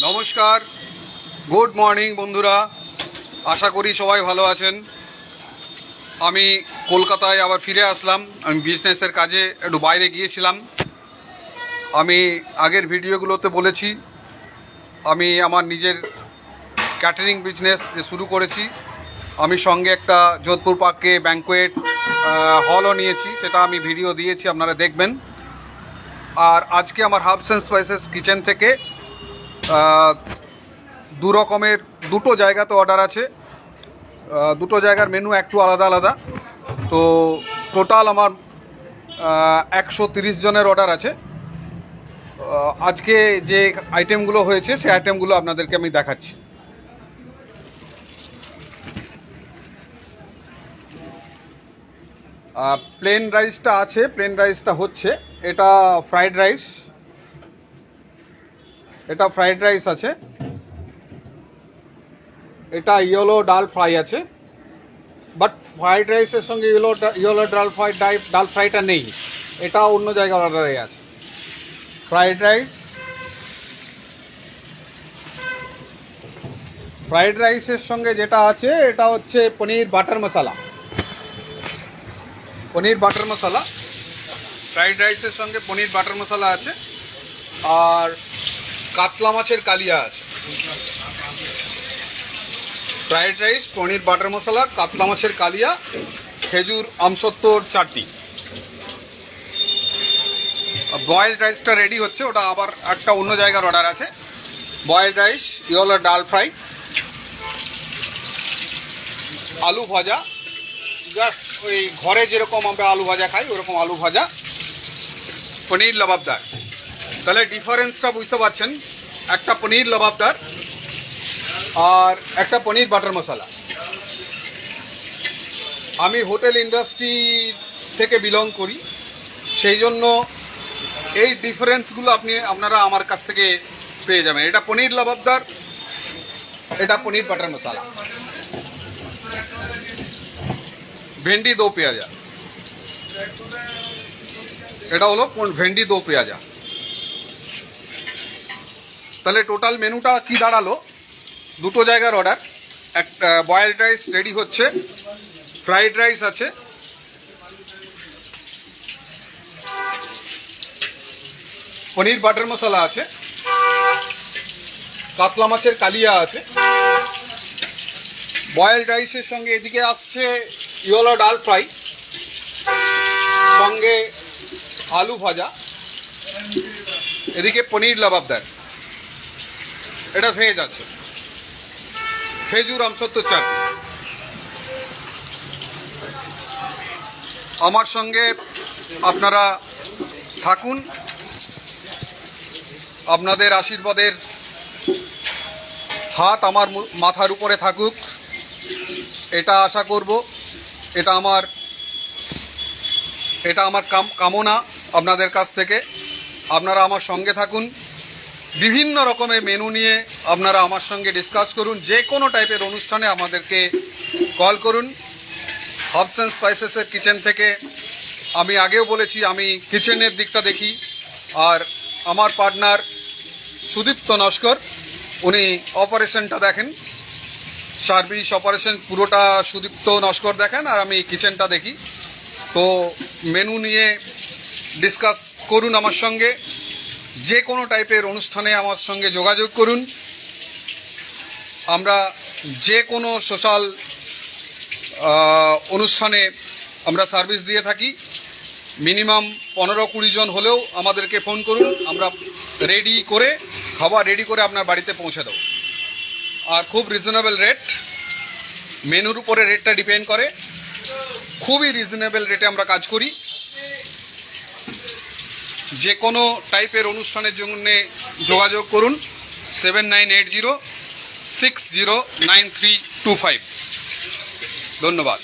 নমস্কার, good morning বন্ধুরা। আশা করি সবাই ভালো আছেন। আমি কলকাতায় আবার ফিরে আসলাম। আমি বিজনেসের কাজে একটু বাইরে গিয়েছিলাম। আমি আগের ভিডিওগুলোতে বলেছি আমি আমার নিজের ক্যাটারিং বিজনেস যে শুরু করেছি। আমি সঙ্গে একটা যোধপুর পার্কে ব্যাঙ্কোয়েট হলও নিয়েছি, সেটা আমি ভিডিও দিয়েছি, আপনারা দেখবেন। আর আজকে আমার হার্বস অ্যান্ড স্পাইসেস কিচেন থেকে দু রকমের দুটো জায়গাতে অর্ডার আছে। দুটো জায়গার মেনু একটু আলাদা আলাদা। তো টোটাল আমার 130 জনের অর্ডার আছে। আজকে যে আইটেমগুলো হয়েছে সেই আইটেমগুলো আপনাদেরকে আমি দেখাচ্ছি। প্লেন রাইসটা আছে, প্লেন রাইসটা হচ্ছে এটা ফ্রাইড রাইস। এটা ফ্রাইড রাইস আছে। এটা ইয়েলো ডাল ফ্রাই আছে, বাট ফ্রাইড রাইসের সঙ্গে ইয়েলো ডাল ফ্রাইটা নেই, এটা অন্য জায়গায় অর্ডারে আছে। ফ্রাইড রাইসের সঙ্গে যেটা আছে এটা হচ্ছে পনির বাটার মশলা। ফ্রাইড রাইসের সঙ্গে পনির বাটার মশলা আছে, আর কাতলা মাছের কালিয়া আছে। ফ্রাইড রাইস, পনির বাটার মশলা, কাতলা মাছের কালিয়া, খেজুর আমসত্ত্বর চাটনি। বয়েলড রাইসটা রেডি হচ্ছে, ওটা আবার একটা অন্য জায়গার অর্ডার আছে। বয়েলড রাইস, ইয়েলো ডাল ফ্রাই, আলু ভাজা, জাস্ট ওই ঘরে যেরকম আমরা আলু ভাজা খাই ওরকম আলু ভাজা, পনির লবাবদার। তাহলে ডিফারেন্সটা বুঝতে পারছেন, একটা পনির লবাবদার আর একটা পনির বাটার মশলা। আমি হোটেল ইন্ডাস্ট্রি থেকে বিলং করি, সেই জন্য এই ডিফারেন্সগুলো আপনারা আমার কাছ থেকে পেয়ে যাবেন। এটা পনির লবাবদার, এটা পনির বাটার মশলা। ভেন্ডি দো পেঁয়াজা, এটা হলো ভেন্ডি দো পেঁয়াজা। তাহলে টোটাল মেনুটা কি দাঁড়ালো? দুটো জায়গার অর্ডার। একটা বয়েলড রাইস রেডি হচ্ছে, ফ্রাইড রাইস আছে, পনির বাটার মশলা আছে, কাতলা মাছের কালিয়া আছে। বয়েলড রাইসের সঙ্গে এদিকে আসছে ইয়েলো ডাল ফ্রাই, সঙ্গে আলু ভাজা, এদিকে পনির লবাবদার, এটা ভেজ আছে, খেজুর আমসত্ত্বর চাটনি। আমার সঙ্গে আপনারা থাকুন, আপনাদের আশীর্বাদের হাত আমার মাথার উপরে থাকুক, এটা আশা করব। এটা আমার কামনা আপনাদের কাছ থেকে। আপনারা আমার সঙ্গে থাকুন, বিভিন্ন রকমের মেনু নিয়ে আপনারা আমার সঙ্গে ডিসকাস করুন। যে কোনো টাইপের অনুষ্ঠানে আমাদেরকে কল করুন। হার্বস অ্যান্ড স্পাইসেসের কিচেন থেকে আমি আগেও বলেছি আমি কিচেনের দিকটা দেখি, আর আমার পার্টনার সুদীপ্ত নস্কর উনি অপারেশনটা দেখেন, সার্ভিস অপারেশন পুরোটা সুদীপ্ত নস্কর দেখেন, আর আমি কিচেনটা দেখি। তো মেনু নিয়ে ডিসকাস করুন আমার সঙ্গে। যে কোনো টাইপের অনুষ্ঠানে আমার সঙ্গে যোগাযোগ করুন। আমরা যে কোনো সোশ্যাল অনুষ্ঠানে আমরা সার্ভিস দিয়ে থাকি। মিনিমাম 15-20 জন হলেও আমাদেরকে ফোন করুন, আমরা খাবার রেডি করে আপনার বাড়িতে পৌঁছে দেবো। আর খুব রিজনেবল রেট, মেনুর উপরে রেটটা ডিপেন্ড করে। খুবই রিজনেবল রেটে আমরা কাজ করি। যে কোনো টাইপের অনুষ্ঠানের জন্য যোগাযোগ করুন 7980609325। ধন্যবাদ।